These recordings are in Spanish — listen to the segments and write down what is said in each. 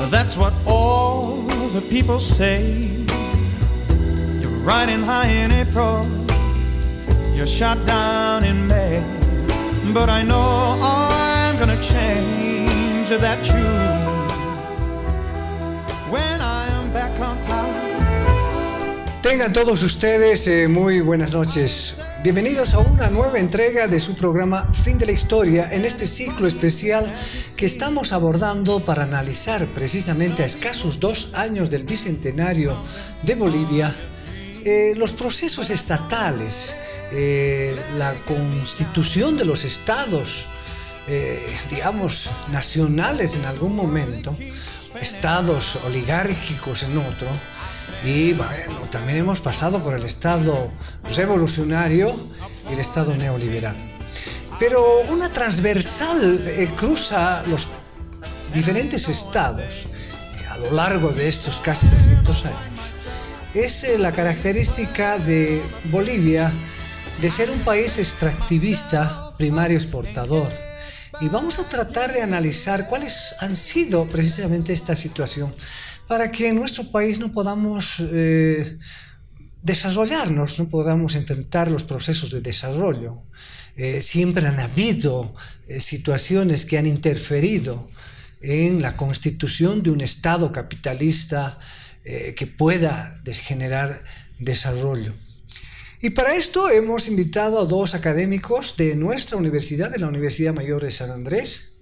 That's what all the people say. You're riding high in April, you're shot down in May. But I know I'm gonna change that tune when I am back on top. Tengan todos ustedes muy buenas noches. Bienvenidos a una nueva entrega de su programa Fin de la Historia, en este ciclo especial que estamos abordando para analizar precisamente a escasos 2 años del bicentenario de Bolivia los procesos estatales, la constitución de los estados, digamos, nacionales en algún momento, estados oligárquicos en otro. Y bueno, también hemos pasado por el estado revolucionario y el estado neoliberal. Pero una transversal cruza los diferentes estados a lo largo de estos casi 200 años. Es la característica de Bolivia de ser un país extractivista, primario exportador. Y vamos a tratar de analizar cuáles han sido precisamente esta situación, para que en nuestro país no podamos desarrollarnos, no podamos enfrentar los procesos de desarrollo. Siempre han habido situaciones que han interferido en la constitución de un Estado capitalista que pueda generar desarrollo. Y para esto hemos invitado a 2 académicos de nuestra universidad, de la Universidad Mayor de San Andrés.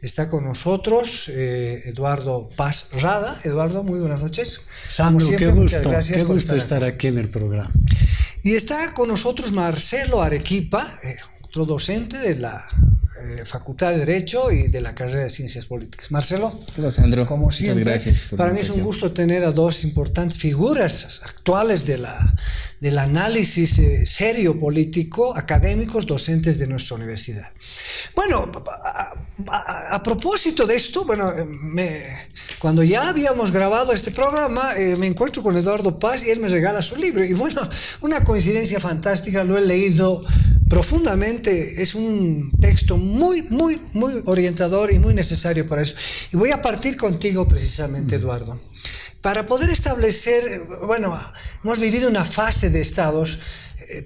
Está con nosotros Eduardo Paz Rada. Eduardo, muy buenas noches. Sandro, qué gusto estar aquí en el programa. Y está con nosotros Marcelo Arequipa, otro docente de la Facultad de Derecho y de la carrera de Ciencias Políticas. Marcelo, hola Sandro, como siempre, muchas gracias por para mí es un gusto tener a 2 importantes figuras actuales del análisis serio político, académicos, docentes de nuestra universidad. Bueno, a propósito de esto, bueno, cuando ya habíamos grabado este programa, me encuentro con Eduardo Paz y él me regala su libro. Y bueno, una coincidencia fantástica, lo he leído profundamente, es un texto muy orientador y muy necesario para eso. Y voy a partir contigo precisamente, Eduardo, para poder establecer, bueno, hemos vivido una fase de estados,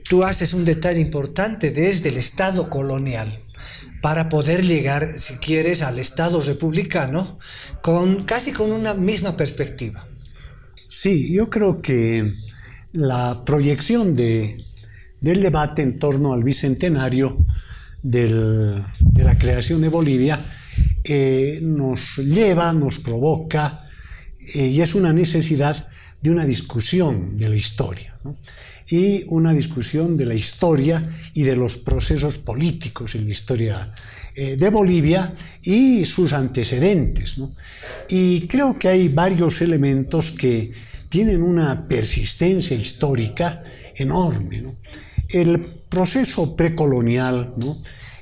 tú haces un detalle importante desde el estado colonial, para poder llegar, si quieres, al estado republicano, casi con una misma perspectiva. Sí, yo creo que la proyección del debate en torno al bicentenario de la creación de Bolivia nos lleva, nos provoca, y es una necesidad de una discusión de la historia, ¿no? Y una discusión de la historia y de los procesos políticos en la historia de Bolivia y sus antecedentes, ¿no? Y creo que hay varios elementos que tienen una persistencia histórica enorme, ¿no? El proceso precolonial, ¿no?,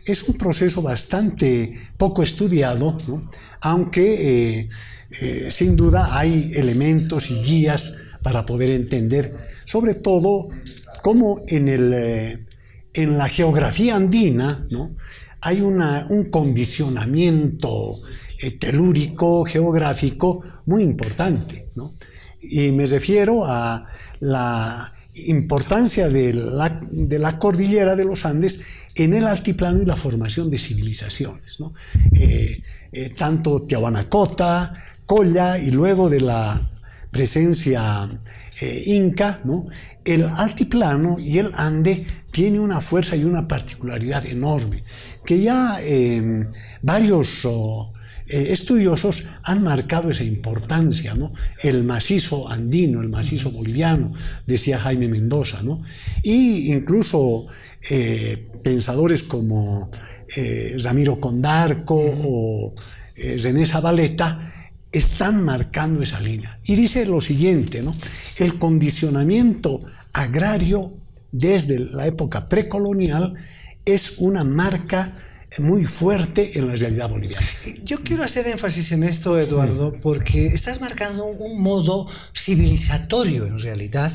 es un proceso bastante poco estudiado, ¿no?, aunque sin duda hay elementos y guías para poder entender, sobre todo cómo en la geografía andina, ¿no?, hay un condicionamiento telúrico, geográfico muy importante, ¿no? Y me refiero a la importancia de la cordillera de los Andes en el altiplano y la formación de civilizaciones, ¿no? Tanto Tiahuanacota, Colla y luego de la presencia inca, ¿no?, el altiplano y el Ande tiene una fuerza y una particularidad enorme que ya varios estudiosos han marcado esa importancia, ¿no? El macizo andino, el macizo boliviano, decía Jaime Mendoza, ¿no? Y incluso pensadores como Ramiro Condarco o René Zabaleta están marcando esa línea. Y dice lo siguiente, ¿no? El condicionamiento agrario desde la época precolonial es una marca muy fuerte en la realidad boliviana. Yo quiero hacer énfasis en esto, Eduardo, porque estás marcando un modo civilizatorio en realidad,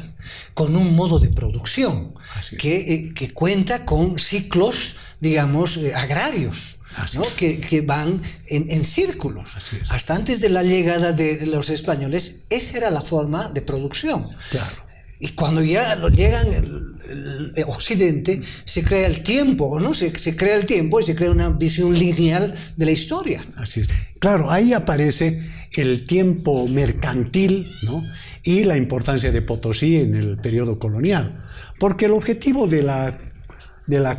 con un modo de producción que cuenta con ciclos, digamos, agrarios. Así ¿no? es. Que van en círculos. Así es. Hasta antes de la llegada de los españoles, esa era la forma de producción. Claro. Y cuando ya llegan el Occidente, se crea el tiempo, ¿no? Se crea el tiempo y se crea una visión lineal de la historia. Así es. Claro, ahí aparece el tiempo mercantil, ¿no? Y la importancia de Potosí en el periodo colonial. Porque el objetivo de la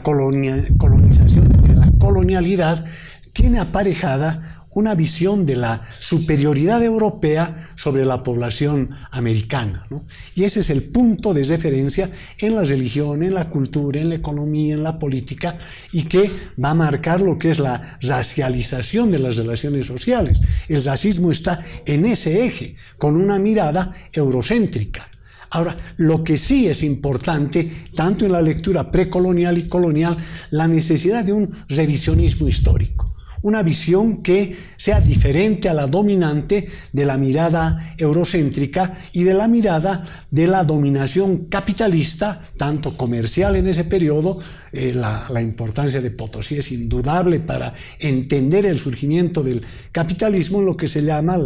colonización, de la colonialidad, tiene aparejada una visión de la superioridad europea sobre la población americana, ¿no? Y ese es el punto de referencia en la religión, en la cultura, en la economía, en la política, y que va a marcar lo que es la racialización de las relaciones sociales. El racismo está en ese eje, con una mirada eurocéntrica. Ahora, lo que sí es importante, tanto en la lectura precolonial y colonial, la necesidad de un revisionismo histórico. Una visión que sea diferente a la dominante de la mirada eurocéntrica y de la mirada de la dominación capitalista, tanto comercial en ese periodo. La importancia de Potosí es indudable para entender el surgimiento del capitalismo en lo que se llama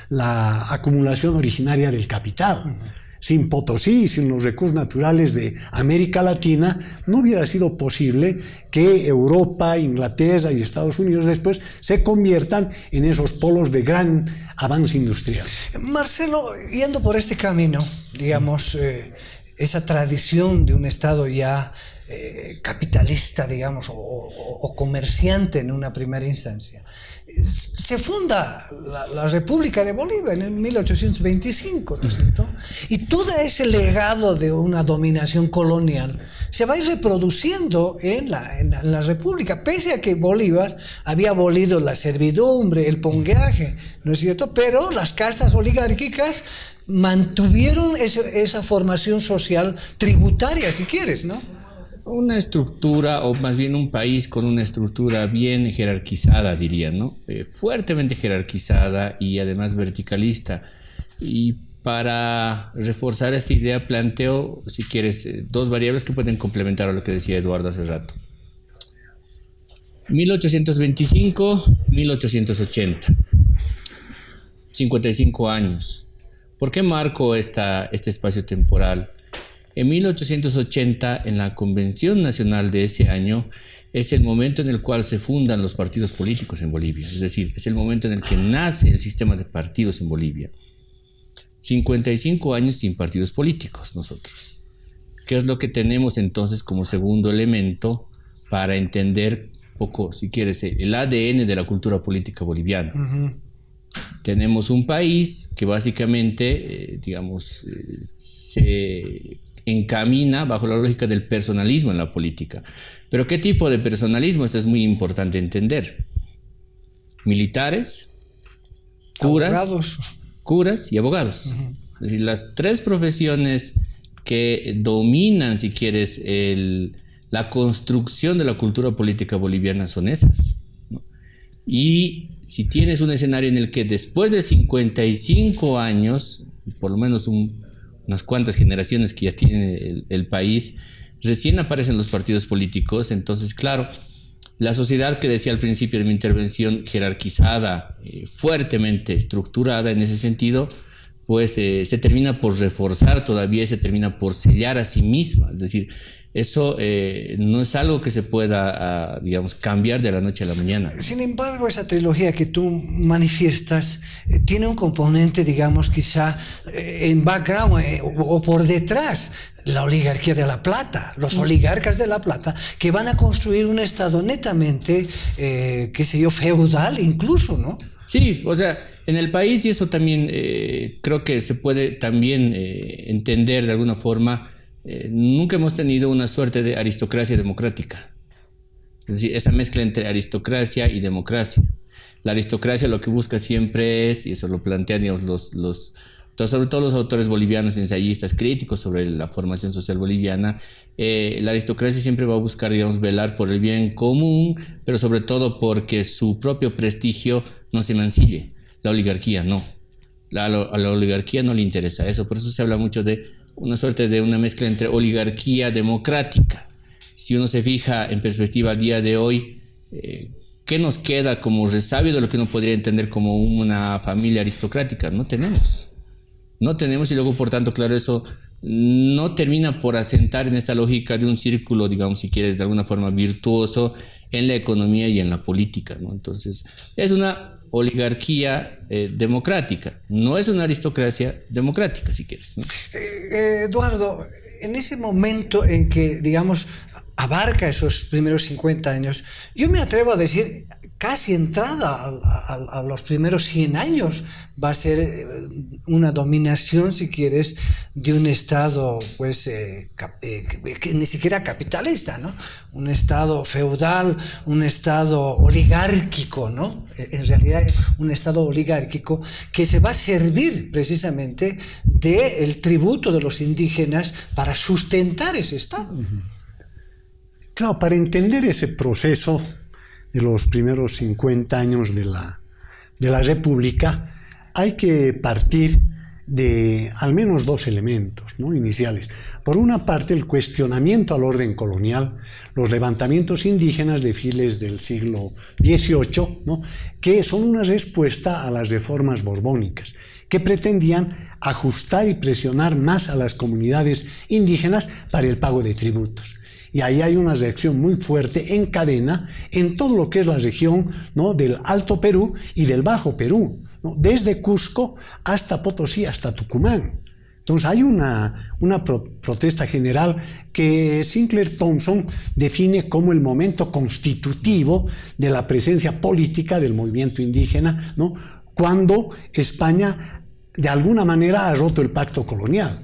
la acumulación originaria del capital. Sin Potosí, sin los recursos naturales de América Latina, no hubiera sido posible que Europa, Inglaterra y Estados Unidos después se conviertan en esos polos de gran avance industrial. Marcelo, yendo por este camino, digamos, esa tradición de un Estado ya capitalista, digamos, o comerciante en una primera instancia, se funda la República de Bolivia en 1825, ¿no es cierto? Y todo ese legado de una dominación colonial se va a ir reproduciendo en la República, pese a que Bolívar había abolido la servidumbre, el pongueaje, ¿no es cierto? Pero las castas oligárquicas mantuvieron esa formación social tributaria, si quieres, ¿no? Una estructura, o más bien un país con una estructura bien jerarquizada, diría, ¿no? Fuertemente jerarquizada y además verticalista. Y para reforzar esta idea planteo, si quieres, dos variables que pueden complementar a lo que decía Eduardo hace rato. 1825-1880. 55 años. ¿Por qué marco este espacio temporal? En 1880, en la Convención Nacional de ese año, es el momento en el cual se fundan los partidos políticos en Bolivia. Es decir, es el momento en el que nace el sistema de partidos en Bolivia. 55 años sin partidos políticos nosotros. ¿Qué es lo que tenemos entonces como segundo elemento para entender un poco, si quieres, el ADN de la cultura política boliviana? Uh-huh. Tenemos un país que básicamente, se encamina bajo la lógica del personalismo en la política. ¿Pero qué tipo de personalismo? Esto es muy importante entender. Militares, curas y abogados. Uh-huh. Es decir, las tres profesiones que dominan, si quieres, la construcción de la cultura política boliviana son esas, ¿no? Y si tienes un escenario en el que después de 55 años, por lo menos unas cuantas generaciones que ya tiene el país, recién aparecen los partidos políticos, entonces, claro, la sociedad que decía al principio de mi intervención, jerarquizada, fuertemente estructurada en ese sentido, pues se termina por reforzar todavía y se termina por sellar a sí misma. Es decir, eso no es algo que se pueda, cambiar de la noche a la mañana. Sin embargo, esa trilogía que tú manifiestas tiene un componente, quizá en background o por detrás, la oligarquía de La Plata, los oligarcas de La Plata, que van a construir un Estado netamente, feudal incluso, ¿no? Sí, o sea, en el país, y eso también creo que se puede también entender de alguna forma, nunca hemos tenido una suerte de aristocracia democrática. Es decir, esa mezcla entre aristocracia y democracia. La aristocracia lo que busca siempre es, y eso lo plantean sobre todo los autores bolivianos, ensayistas, críticos sobre la formación social boliviana, la aristocracia siempre va a buscar, velar por el bien común, pero sobre todo porque su propio prestigio no se mancille. La oligarquía no. A la oligarquía no le interesa eso, por eso se habla mucho de una suerte de una mezcla entre oligarquía democrática. Si uno se fija en perspectiva a día de hoy, ¿qué nos queda como resabio de lo que uno podría entender como una familia aristocrática? No tenemos. No tenemos, y luego, por tanto, claro, eso no termina por asentar en esta lógica de un círculo, digamos, si quieres, de alguna forma virtuoso en la economía y en la política, ¿no? Entonces, es una oligarquía democrática, no es una aristocracia democrática, si quieres, ¿no? Eduardo, en ese momento en que, digamos, abarca esos primeros 50 años, yo me atrevo a decir, casi entrada a los primeros 100 años, va a ser una dominación, si quieres, de un Estado, pues, que ni siquiera capitalista, ¿no? Un Estado feudal, un Estado oligárquico, ¿no? En realidad, un Estado oligárquico que se va a servir precisamente del tributo de los indígenas para sustentar ese Estado. Claro, para entender ese proceso de los primeros 50 años de la República, hay que partir de al menos dos elementos, ¿no?, iniciales. Por una parte, el cuestionamiento al orden colonial, los levantamientos indígenas de fines del siglo XVIII, ¿no?, que son una respuesta a las reformas borbónicas, que pretendían ajustar y presionar más a las comunidades indígenas para el pago de tributos. Y ahí hay una reacción muy fuerte en cadena en todo lo que es la región, ¿no?, del Alto Perú y del Bajo Perú, ¿no?, desde Cusco hasta Potosí, hasta Tucumán. Entonces hay una protesta general que Sinclair Thompson define como el momento constitutivo de la presencia política del movimiento indígena, ¿no?, cuando España de alguna manera ha roto el pacto colonial.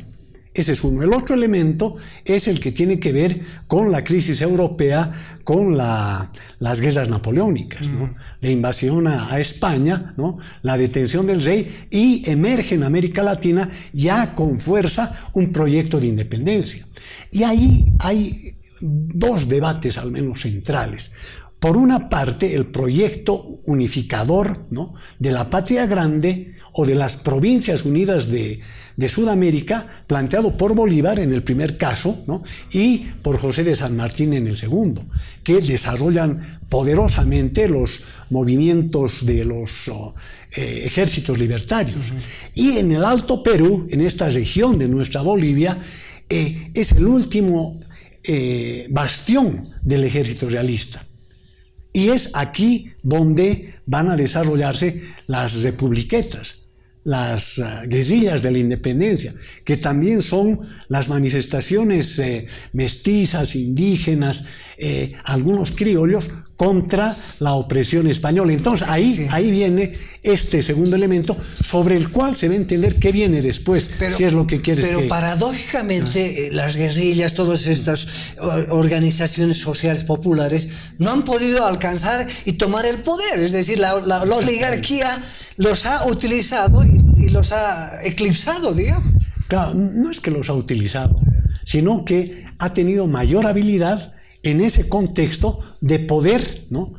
Ese es uno. El otro elemento es el que tiene que ver con la crisis europea, con las guerras napoleónicas, ¿no?, la invasión a España, ¿no?, la detención del rey, y emerge en América Latina ya con fuerza un proyecto de independencia. Y ahí hay dos debates al menos centrales. Por una parte, el proyecto unificador, ¿no?, de la patria grande o de las provincias unidas de Sudamérica, planteado por Bolívar en el primer caso, ¿no?, y por José de San Martín en el segundo, que desarrollan poderosamente los movimientos de los ejércitos libertarios. Y en el Alto Perú, en esta región de nuestra Bolivia, es el último bastión del ejército realista. Y es aquí donde van a desarrollarse las republiquetas, las guerrillas de la independencia, que también son las manifestaciones mestizas, indígenas, algunos criollos, contra la opresión española. Entonces ahí viene este segundo elemento, sobre el cual se va a entender qué viene después, si es lo que quieres. Pero paradójicamente las guerrillas, todas estas organizaciones sociales populares, no han podido alcanzar y tomar el poder. Es decir, la oligarquía los ha utilizado y los ha eclipsado, digamos. Claro, no es que los ha utilizado, sino que ha tenido mayor habilidad en ese contexto de poder, ¿no?,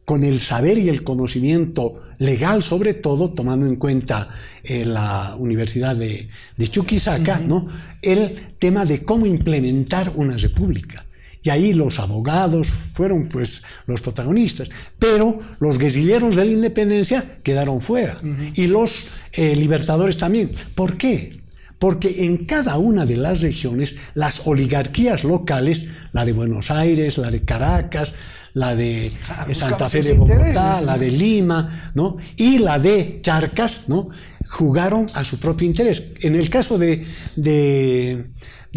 con el saber y el conocimiento legal, sobre todo, tomando en cuenta la Universidad de Chuquisaca, ¿no?, el tema de cómo implementar una república. Y ahí los abogados fueron, pues, los protagonistas, pero los guerrilleros de la independencia quedaron fuera, y los libertadores también. ¿Por qué? Porque en cada una de las regiones, las oligarquías locales, la de Buenos Aires, la de Caracas, la de Santa Fe de Bogotá, la de Lima, ¿no?, y la de Charcas, ¿no?, jugaron a su propio interés. En el caso del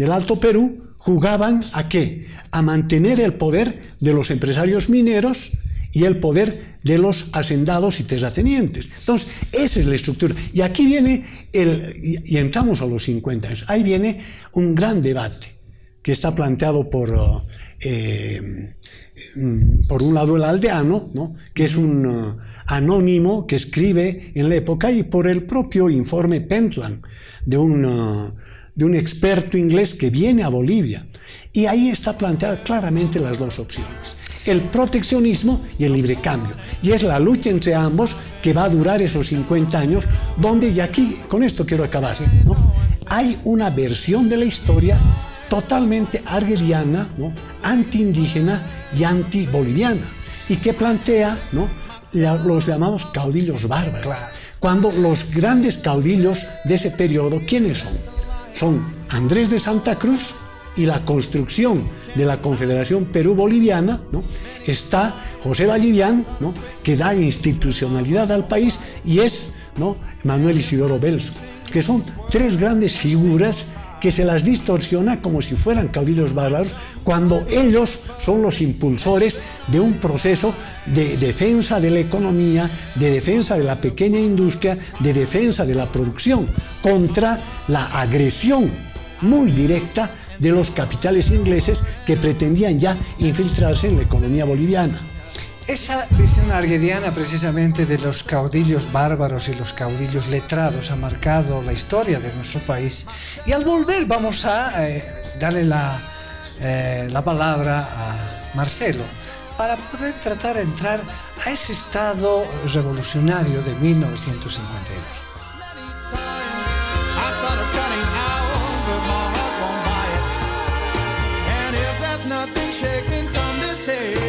Alto Perú, jugaban ¿a qué? A mantener el poder de los empresarios mineros y el poder de los hacendados y terratenientes. Entonces, esa es la estructura. Y aquí viene, y entramos a los 50 años, ahí viene un gran debate que está planteado por un lado el Aldeano, ¿no?, que es un anónimo que escribe en la época, y por el propio informe Pentland de un experto inglés que viene a Bolivia. Y ahí está planteada claramente las dos opciones: el proteccionismo y el libre cambio. Y es la lucha entre ambos que va a durar esos 50 años, donde, y aquí con esto quiero acabar, ¿no?, hay una versión de la historia totalmente argueliana, ¿no?, antiindígena y antiboliviana. y que plantea, ¿no?, los llamados caudillos bárbaros. Claro. Cuando los grandes caudillos de ese periodo, ¿quiénes son? Son Andrés de Santa Cruz y la construcción de la Confederación Perú-Boliviana, ¿no? Está José Vallivian, ¿no?, que da institucionalidad al país, y es, ¿no?, Manuel Isidoro Belso, que son tres grandes figuras que se las distorsiona como si fueran caudillos bárbaros, cuando ellos son los impulsores de un proceso de defensa de la economía, de defensa de la pequeña industria, de defensa de la producción, contra la agresión muy directa de los capitales ingleses que pretendían ya infiltrarse en la economía boliviana. Esa visión arguediana precisamente de los caudillos bárbaros y los caudillos letrados ha marcado la historia de nuestro país. Y al volver vamos a darle la palabra a Marcelo para poder tratar de entrar a ese estado revolucionario de 1952. I thought of cutting out, but my heart won't buy it. And if there's nothing shaking, come this here.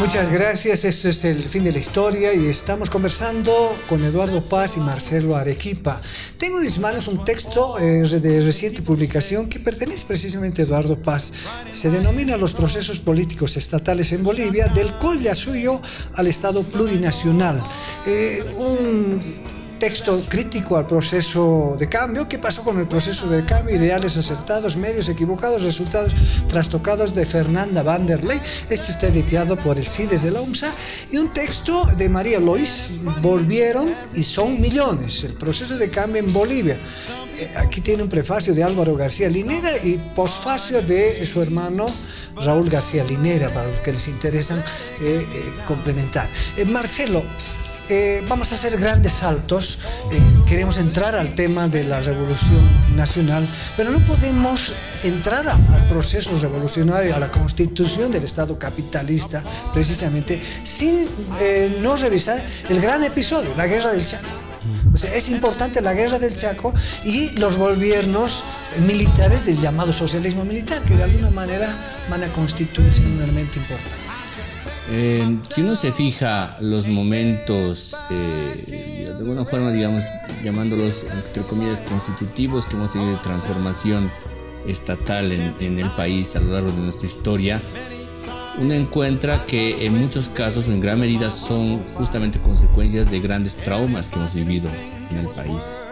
Muchas gracias, esto es el fin de la historia y estamos conversando con Eduardo Paz y Marcelo Arequipa. Tengo en mis manos un texto de reciente publicación que pertenece precisamente a Eduardo Paz. Se denomina Los procesos políticos estatales en Bolivia, del Colla Suyo al Estado plurinacional. Un texto crítico al proceso de cambio. ¿Qué pasó con el proceso de cambio? Ideales acertados, medios equivocados, resultados trastocados, de Fernanda Vanderlei. Esto está editado por el CIDES de la UMSA. Y un texto de María Lois, Volvieron y son millones, el proceso de cambio en Bolivia. Aquí tiene un prefacio de Álvaro García Linera y posfacio de su hermano Raúl García Linera, para los que les interesan complementar. Marcelo, vamos a hacer grandes saltos. Queremos entrar al tema de la revolución nacional, pero no podemos entrar al proceso revolucionario, a la constitución del Estado capitalista, precisamente, sin no revisar el gran episodio, la Guerra del Chaco. O sea, es importante la Guerra del Chaco y los gobiernos militares del llamado socialismo militar, que de alguna manera van a constituirse un elemento importante. Si uno se fija los momentos, de alguna forma, digamos, llamándolos entre comillas constitutivos, que hemos tenido de transformación estatal en el país a lo largo de nuestra historia, uno encuentra que en muchos casos, o en gran medida, son justamente consecuencias de grandes traumas que hemos vivido en el país.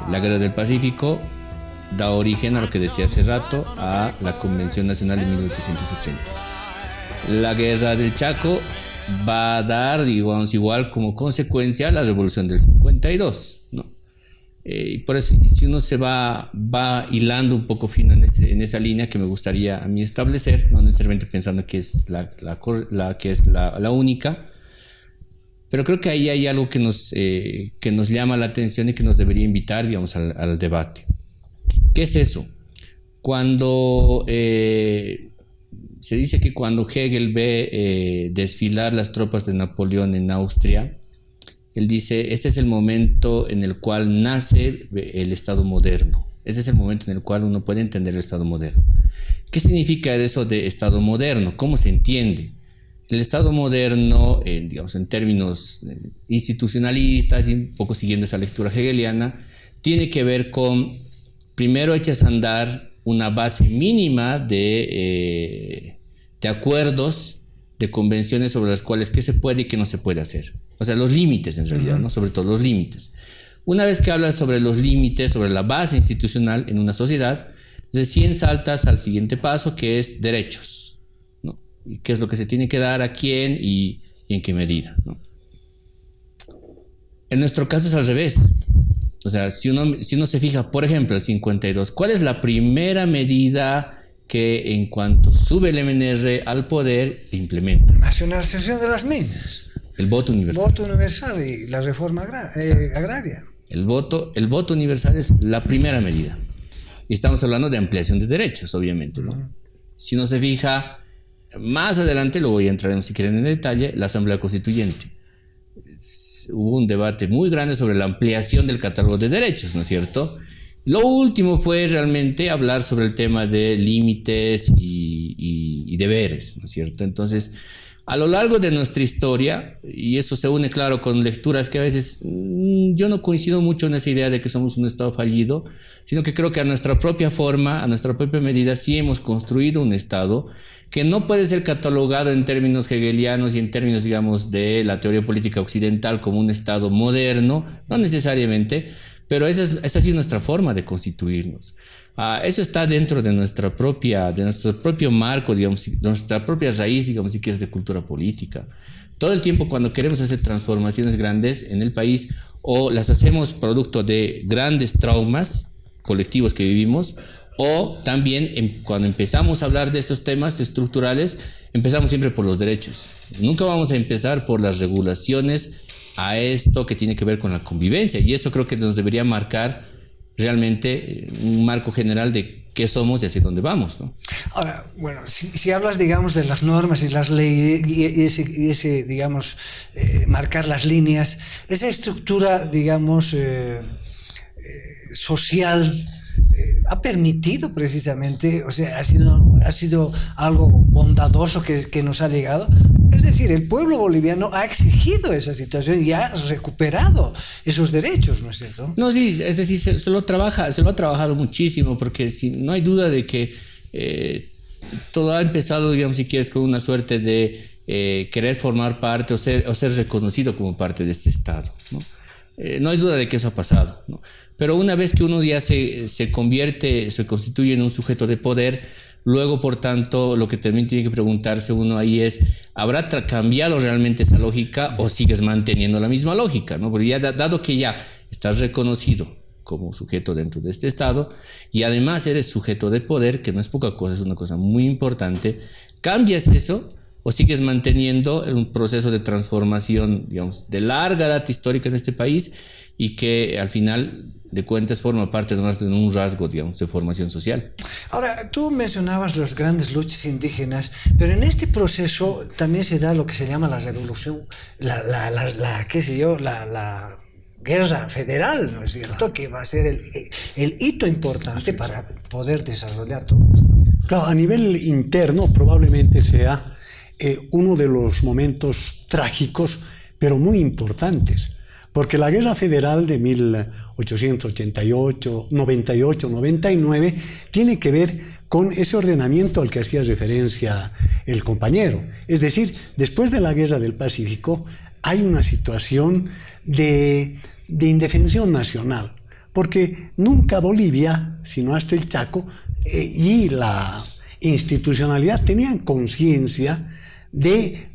La Guerra del Pacífico da origen a lo que decía hace rato, a la Convención Nacional de 1880. La Guerra del Chaco va a dar, digamos, igual como consecuencia la Revolución del 52, ¿no? Y por eso, si uno se va hilando un poco fino en esa línea que me gustaría a mí establecer, no necesariamente pensando que es la única, pero creo que ahí hay algo que nos llama la atención y que nos debería invitar, digamos, al debate. ¿Qué es eso? Cuando se dice que cuando Hegel ve desfilar las tropas de Napoleón en Austria, él dice, este es el momento en el cual nace el Estado moderno. Este es el momento en el cual uno puede entender el Estado moderno. ¿Qué significa eso de Estado moderno? ¿Cómo se entiende? El Estado moderno, digamos, en términos institucionalistas y un poco siguiendo esa lectura hegeliana, tiene que ver con, primero echas a andar una base mínima de acuerdos, de convenciones sobre las cuales qué se puede y qué no se puede hacer. O sea, los límites en realidad, ¿no? Sobre todo los límites. Una vez que hablas sobre los límites, sobre la base institucional en una sociedad, recién saltas al siguiente paso, que es derechos, ¿no? Y qué es lo que se tiene que dar a quién y en qué medida, ¿no? En nuestro caso es al revés. O sea, si uno se fija, por ejemplo, el 52, ¿cuál es la primera medida que en cuanto sube el MNR al poder implementa? Nacionalización de las minas. El voto universal. Voto universal y la reforma agraria. El voto universal es la primera medida. Y estamos hablando de ampliación de derechos, obviamente, ¿no? Si uno se fija, más adelante, luego ya entraremos si quieren en detalle, la Asamblea Constituyente. Hubo un debate muy grande sobre la ampliación del catálogo de derechos, ¿no es cierto? Lo último fue realmente hablar sobre el tema de límites y deberes, ¿no es cierto? Entonces, A lo largo de nuestra historia, y eso se une claro con lecturas que a veces yo no coincido mucho en esa idea de que somos un Estado fallido, sino que creo que a nuestra propia forma, a nuestra propia medida, sí hemos construido un Estado que no puede ser catalogado en términos hegelianos y en términos, digamos, de la teoría política occidental como un Estado moderno, no necesariamente, pero esa ha sido nuestra forma de constituirnos. Eso está dentro de nuestro propio marco, digamos, de nuestra propia raíz, digamos, si quieres, de cultura política. Todo el tiempo cuando queremos hacer transformaciones grandes en el país, o las hacemos producto de grandes traumas colectivos que vivimos, o también cuando empezamos a hablar de estos temas estructurales, empezamos siempre por los derechos. Nunca vamos a empezar por las regulaciones a esto que tiene que ver con la convivencia, y eso creo que nos debería marcar realmente un marco general de qué somos y hacia dónde vamos, ¿no? Ahora, bueno, si hablas, digamos, de las normas y las leyes y ese digamos, marcar las líneas, esa estructura, digamos, social, ha permitido precisamente, o sea, ha sido algo bondadoso que nos ha llegado. Es decir, el pueblo boliviano ha exigido esa situación y ha recuperado esos derechos, ¿no es cierto? No, sí, es decir, se lo ha trabajado muchísimo, porque no hay duda de que todo ha empezado, digamos, si quieres, con una suerte de querer formar parte o ser reconocido como parte de este Estado, ¿no? No hay duda de que eso ha pasado, ¿no? Pero una vez que uno ya se constituye en un sujeto de poder, luego, por tanto, lo que también tiene que preguntarse uno ahí es, ¿habrá cambiado realmente esa lógica o sigues manteniendo la misma lógica, ¿no? Porque ya dado que ya estás reconocido como sujeto dentro de este Estado y además eres sujeto de poder, que no es poca cosa, es una cosa muy importante, ¿cambias eso o sigues manteniendo un proceso de transformación, digamos, de larga data histórica en este país y que al final de cuentas forma parte además de un rasgo, digamos, de formación social? Ahora, tú mencionabas las grandes luchas indígenas, pero en este proceso también se da lo que se llama la revolución, qué sé yo, la guerra federal, ¿no es cierto? Que va a ser el hito importante para poder desarrollar todo esto. Claro, a nivel interno probablemente sea uno de los momentos trágicos, pero muy importantes, porque la guerra federal de 1888, 98, 99 tiene que ver con ese ordenamiento al que hacía referencia el compañero. Es decir, después de la guerra del Pacífico hay una situación de indefensión nacional, porque nunca Bolivia, sino hasta el Chaco, y la institucionalidad tenían conciencia de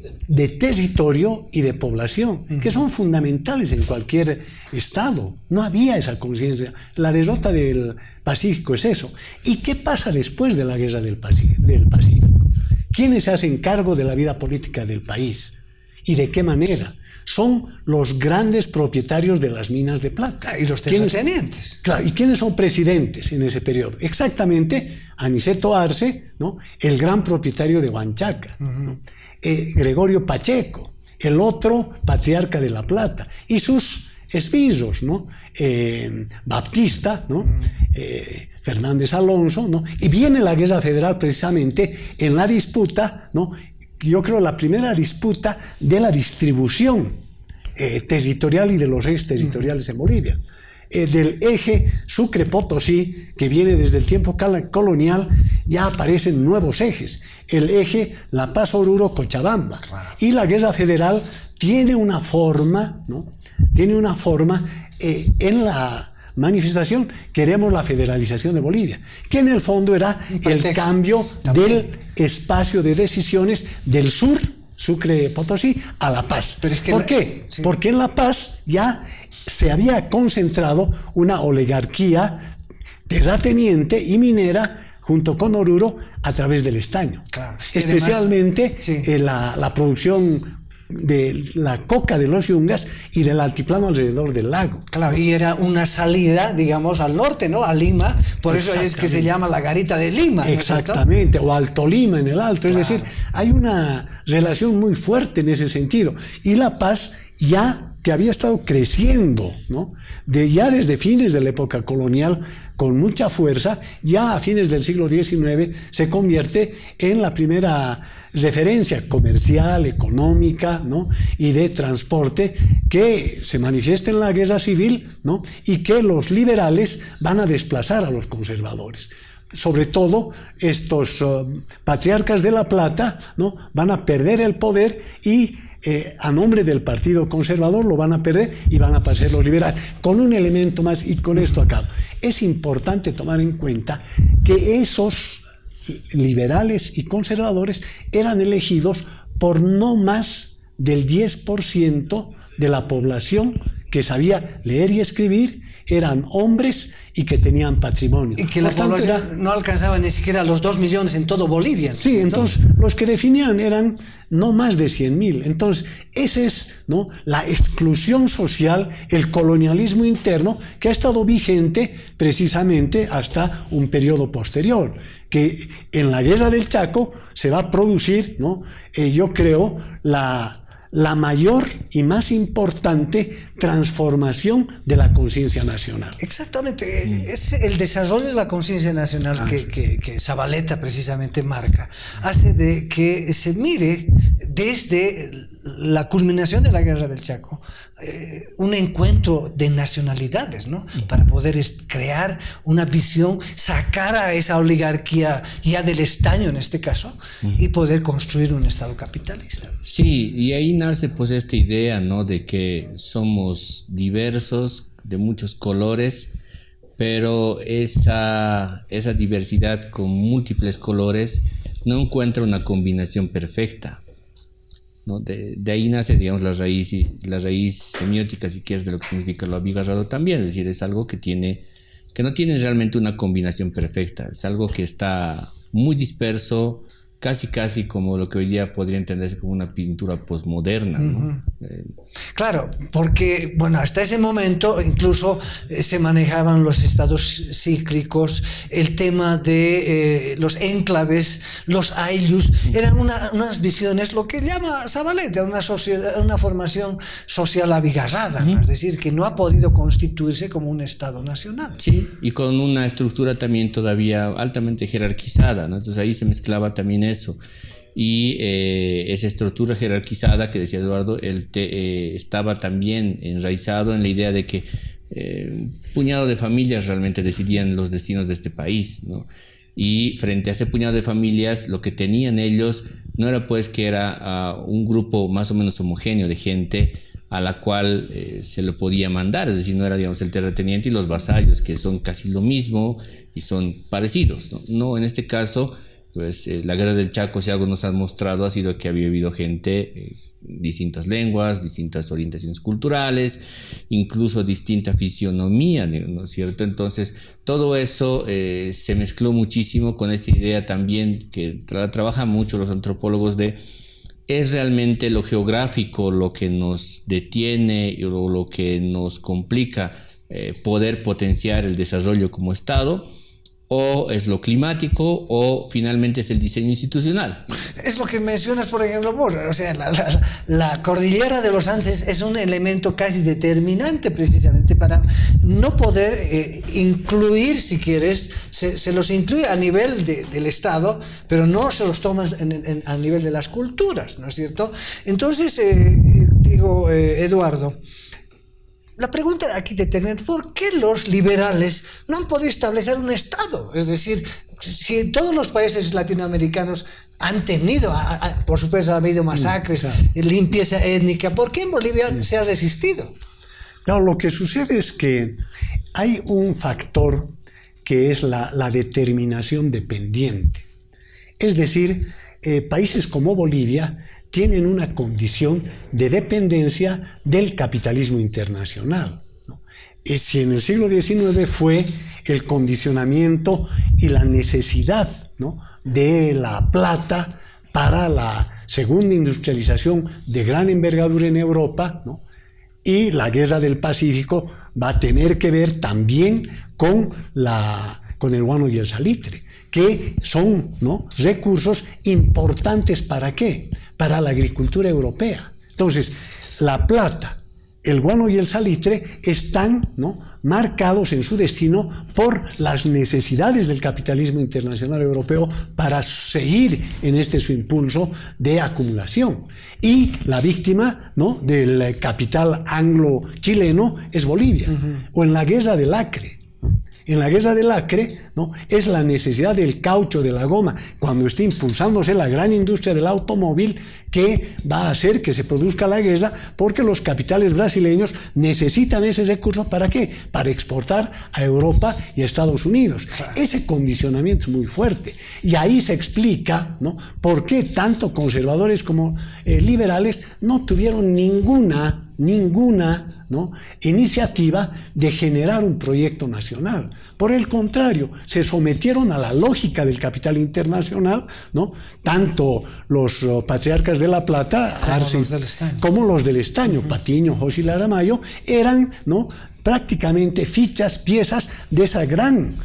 territorio y de población, que son fundamentales en cualquier Estado. No había esa conciencia. La derrota del Pacífico es eso. ¿Y qué pasa después de la guerra del Pacífico? ¿Quiénes se hacen cargo de la vida política del país? ¿Y de qué manera? Son los grandes propietarios de las minas de plata. Y los terratenientes. Claro, ¿y quiénes son presidentes en ese periodo? Exactamente, Aniceto Arce, ¿no? El gran propietario de Huanchaca, ¿no? Gregorio Pacheco, el otro patriarca de La Plata, y sus esposos, ¿no? Baptista, ¿no? Fernández Alonso, ¿no? Y viene la guerra federal precisamente en la disputa, ¿no? Yo creo la primera disputa de la distribución territorial y de los ejes territoriales en Bolivia. Del eje Sucre-Potosí, que viene desde el tiempo colonial, ya aparecen nuevos ejes. El eje La Paz-Oruro-Cochabamba. Claro. Y la guerra federal tiene una forma, ¿no? Tiene una forma en la manifestación, queremos la federalización de Bolivia, que en el fondo era el cambio del espacio de decisiones del sur, Sucre-Potosí, a La Paz. Pero es que ¿Por qué? Sí. Porque en La Paz ya se había concentrado una oligarquía terrateniente y minera junto con Oruro a través del estaño. Claro. Especialmente además, sí, la producción de la coca de los yungas y del altiplano alrededor del lago. Claro, y era una salida, digamos, al norte, ¿no? A Lima, por eso es que se llama la Garita de Lima, ¿no? Exactamente, o Alto Lima en el Alto, claro. Es decir, hay una relación muy fuerte en ese sentido, y La Paz ya que había estado creciendo, ¿no? Ya desde fines de la época colonial, con mucha fuerza, ya a fines del siglo XIX se convierte en la primera referencia comercial, económica, ¿no? Y de transporte que se manifiesta en la guerra civil, ¿no? Y que los liberales van a desplazar a los conservadores. Sobre todo estos patriarcas de La Plata, ¿no? Van a perder el poder y a nombre del Partido Conservador lo van a perder y van a pasar los liberales. Con un elemento más, y con esto acabo. Es importante tomar en cuenta que esos liberales y conservadores eran elegidos por no más del 10% de la población que sabía leer y escribir, eran hombres y que tenían patrimonio. Y que la población no alcanzaba ni siquiera los 2 millones en todo Bolivia. Sí, entonces los que definían eran no más de 100.000. Entonces, esa es, ¿no?, la exclusión social, el colonialismo interno que ha estado vigente precisamente hasta un periodo posterior, que en la guerra del Chaco se va a producir, ¿no?, yo creo, la mayor y más importante transformación de la conciencia nacional. Exactamente, es el desarrollo de la conciencia nacional que Zavaleta precisamente marca, hace de que se mire desde la culminación de la guerra del Chaco un encuentro de nacionalidades, ¿no? Para poder crear una visión, sacar a esa oligarquía ya del estaño en este caso y poder construir un Estado capitalista. Sí, y ahí nace pues esta idea, ¿no?, de que somos diversos, de muchos colores, pero esa diversidad con múltiples colores no encuentra una combinación perfecta, ¿no? De ahí nace, digamos, la raíz semiótica, si quieres, de lo que significa lo abigarrado también. Es decir, es algo que no tiene realmente una combinación perfecta, es algo que está muy disperso, casi como lo que hoy día podría entenderse como una pintura posmoderna, ¿no? Claro, porque bueno, hasta ese momento incluso se manejaban los estados cíclicos, el tema de los enclaves, los ayllus, eran unas visiones, lo que llama Zavaleta, una formación social abigarrada, ¿no? Es decir, que no ha podido constituirse como un estado nacional. Sí, y con una estructura también todavía altamente jerarquizada, ¿no? Entonces ahí se mezclaba también eso. Y esa estructura jerarquizada que decía Eduardo, estaba también enraizado en la idea de que un puñado de familias realmente decidían los destinos de este país, ¿no? Y frente a ese puñado de familias, lo que tenían ellos no era pues que era un grupo más o menos homogéneo de gente a la cual se le podía mandar, es decir, no era, digamos, el terrateniente y los vasallos, que son casi lo mismo y son parecidos, ¿no? No, en este caso, pues la guerra del Chaco, si algo nos ha mostrado, ha sido que había habido gente, distintas lenguas, distintas orientaciones culturales, incluso distinta fisionomía, ¿no es cierto? Entonces, todo eso se mezcló muchísimo con esa idea también que trabajan mucho los antropólogos de ¿es realmente lo geográfico lo que nos detiene o lo que nos complica poder potenciar el desarrollo como Estado? ¿O es lo climático o finalmente es el diseño institucional? Es lo que mencionas, por ejemplo, vos, o sea, la cordillera de los Andes es un elemento casi determinante precisamente para no poder incluir, si quieres, se los incluye a nivel del Estado, pero no se los toma a nivel de las culturas, ¿no es cierto? Entonces, Eduardo, la pregunta aquí determinante, ¿por qué los liberales no han podido establecer un Estado? Es decir, si todos los países latinoamericanos han tenido, por supuesto ha habido masacres, limpieza étnica, ¿por qué en Bolivia se ha resistido? No, lo que sucede es que hay un factor que es la determinación dependiente. Es decir, países como Bolivia tienen una condición de dependencia del capitalismo internacional, ¿no? Si en el siglo XIX fue el condicionamiento y la necesidad, ¿no?, de la plata para la segunda industrialización de gran envergadura en Europa, ¿no?, y la guerra del Pacífico va a tener que ver también con el guano y el salitre, que son, ¿no?, recursos importantes. ¿Para qué? Para la agricultura europea. Entonces, la plata el guano y el salitre están, ¿no?, marcados en su destino por las necesidades del capitalismo internacional europeo para seguir en su impulso de acumulación. Y la víctima, ¿no?, del capital anglo-chileno es Bolivia, o en la guerra del Acre. En la guerra del Acre, ¿no?, es la necesidad del caucho, de la goma, cuando esté impulsándose la gran industria del automóvil, que va a hacer que se produzca la guerra, porque los capitales brasileños necesitan ese recurso. ¿Para qué? Para exportar a Europa y a Estados Unidos. Ese condicionamiento es muy fuerte. Y ahí se explica, ¿no?, por qué tanto conservadores como liberales no tuvieron ninguna, ¿no?, iniciativa de generar un proyecto nacional. Por el contrario, se sometieron a la lógica del capital internacional, ¿no?, tanto los patriarcas de La Plata, Arce, como los del Estaño, Patiño, José Aramayo, eran, ¿no?, prácticamente piezas de esa gran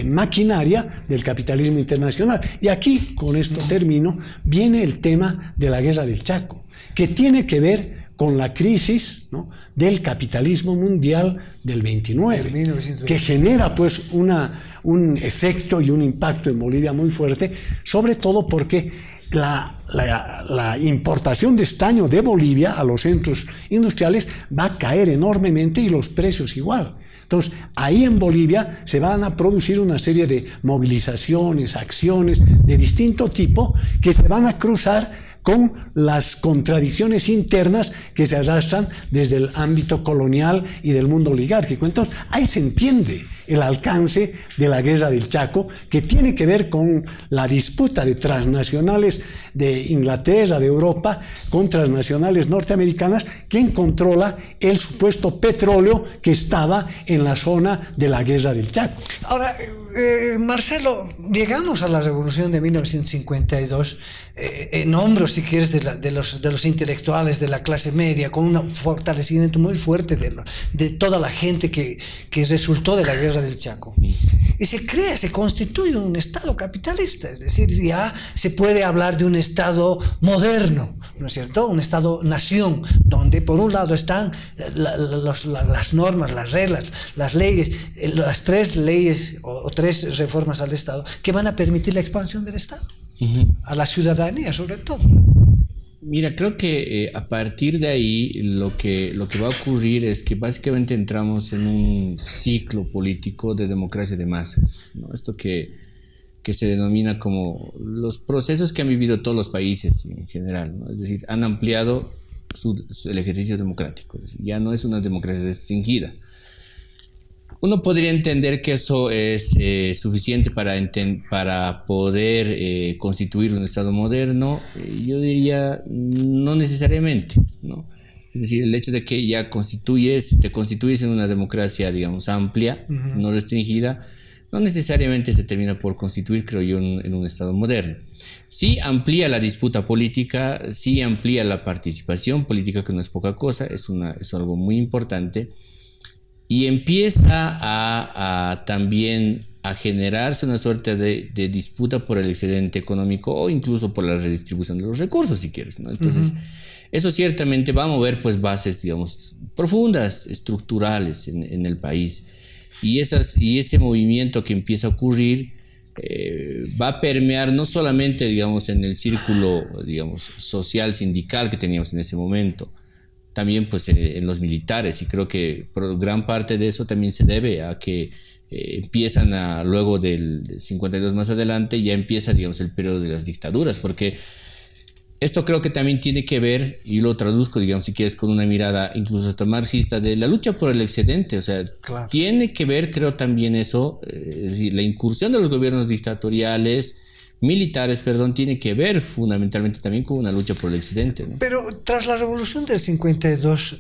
maquinaria del capitalismo internacional. Y aquí, con esto termino, viene el tema de la guerra del Chaco, que tiene que ver con la crisis, ¿no?, del capitalismo mundial del 29, que genera pues un efecto y un impacto en Bolivia muy fuerte, sobre todo porque la importación de estaño de Bolivia a los centros industriales va a caer enormemente, y los precios igual. Entonces, ahí en Bolivia se van a producir una serie de movilizaciones, acciones de distinto tipo, que se van a cruzar con las contradicciones internas que se arrastran desde el ámbito colonial y del mundo oligárquico. Entonces, ahí se entiende el alcance de la guerra del Chaco, que tiene que ver con la disputa de transnacionales de Inglaterra, de Europa, con transnacionales norteamericanas, quien controla el supuesto petróleo que estaba en la zona de la guerra del Chaco. Ahora, Marcelo, llegamos a la revolución de 1952 en hombros, si quieres, de los intelectuales de la clase media, con un fortalecimiento muy fuerte de toda la gente que resultó de la guerra del Chaco. Y se constituye un Estado capitalista, es decir, ya se puede hablar de un Estado moderno, ¿no es cierto? Un Estado-nación, donde por un lado están las normas, las reglas, las leyes, las tres leyes o tres reformas al Estado que van a permitir la expansión del Estado, a la ciudadanía sobre todo. Mira, creo que a partir de ahí lo que va a ocurrir es que básicamente entramos en un ciclo político de democracia de masas, ¿no? Esto que se denomina como los procesos que han vivido todos los países en general, ¿no? Es decir, han ampliado el ejercicio democrático, es decir, ya no es una democracia restringida. Uno podría entender que eso es suficiente para poder constituir un Estado moderno. Yo diría no necesariamente, ¿no? Es decir, el hecho de que ya te constituyes en una democracia, digamos, amplia, no restringida, no necesariamente se termina por constituir, creo yo, en un Estado moderno. Sí amplía la disputa política, sí amplía la participación política, que no es poca cosa, es algo muy importante. Y empieza también a generarse una suerte de disputa por el excedente económico, o incluso por la redistribución de los recursos, si quieres, ¿no? Entonces, eso ciertamente va a mover pues bases, digamos, profundas, estructurales en el país. Y ese movimiento que empieza a ocurrir va a permear no solamente, digamos, en el círculo, digamos, social, sindical que teníamos en ese momento, también pues en los militares, y creo que gran parte de eso también se debe a que empiezan luego del 52 más adelante, ya empieza, digamos, el periodo de las dictaduras, porque esto creo que también tiene que ver, y lo traduzco, digamos, si quieres, con una mirada incluso hasta marxista, de la lucha por el excedente. O sea, claro, tiene que ver, creo, también eso, es decir, la incursión de los gobiernos militares, tiene que ver fundamentalmente también con una lucha por el excedente, ¿no? Pero tras la revolución del 52,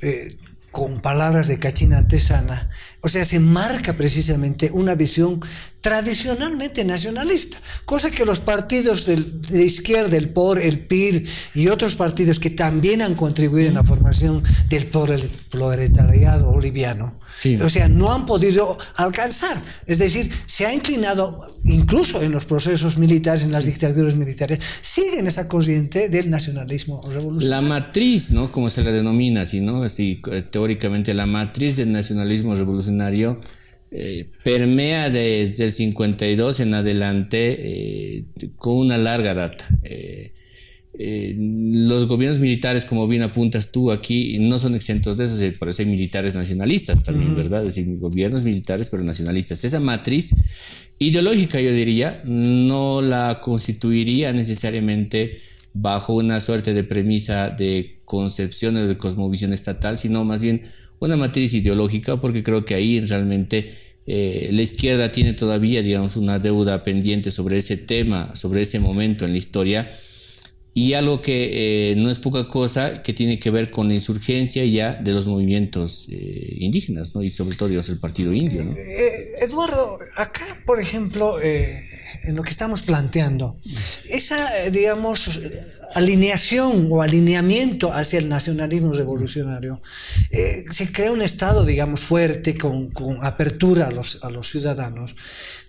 con palabras de Cachina Antesana, o sea, se marca precisamente una visión tradicionalmente nacionalista, cosa que los partidos de izquierda, el POR, el PIR y otros partidos que también han contribuido en la formación del proletariado boliviano, sí, o sea, no han podido alcanzar. Es decir, se ha inclinado, incluso en los procesos militares, en las dictaduras militares, siguen esa corriente del nacionalismo revolucionario. La matriz, ¿no? Como se la denomina así, ¿no? Así, teóricamente, la matriz del nacionalismo revolucionario permea desde el 52 en adelante con una larga data. Los gobiernos militares, como bien apuntas tú aquí, no son exentos de eso, por eso hay militares nacionalistas también, ¿verdad? Es decir, gobiernos militares pero nacionalistas. Esa matriz ideológica, yo diría, no la constituiría necesariamente bajo una suerte de premisa de concepción o de cosmovisión estatal, sino más bien una matriz ideológica, porque creo que ahí realmente la izquierda tiene todavía, digamos, una deuda pendiente sobre ese tema, sobre ese momento en la historia, y algo que no es poca cosa, que tiene que ver con la insurgencia ya de los movimientos indígenas, ¿no? Y sobre todo, digamos, el partido indio, ¿no? Eduardo, acá, por ejemplo, en lo que estamos planteando, esa, digamos, alineación o alineamiento hacia el nacionalismo revolucionario, se crea un Estado, digamos, fuerte, con apertura a los ciudadanos,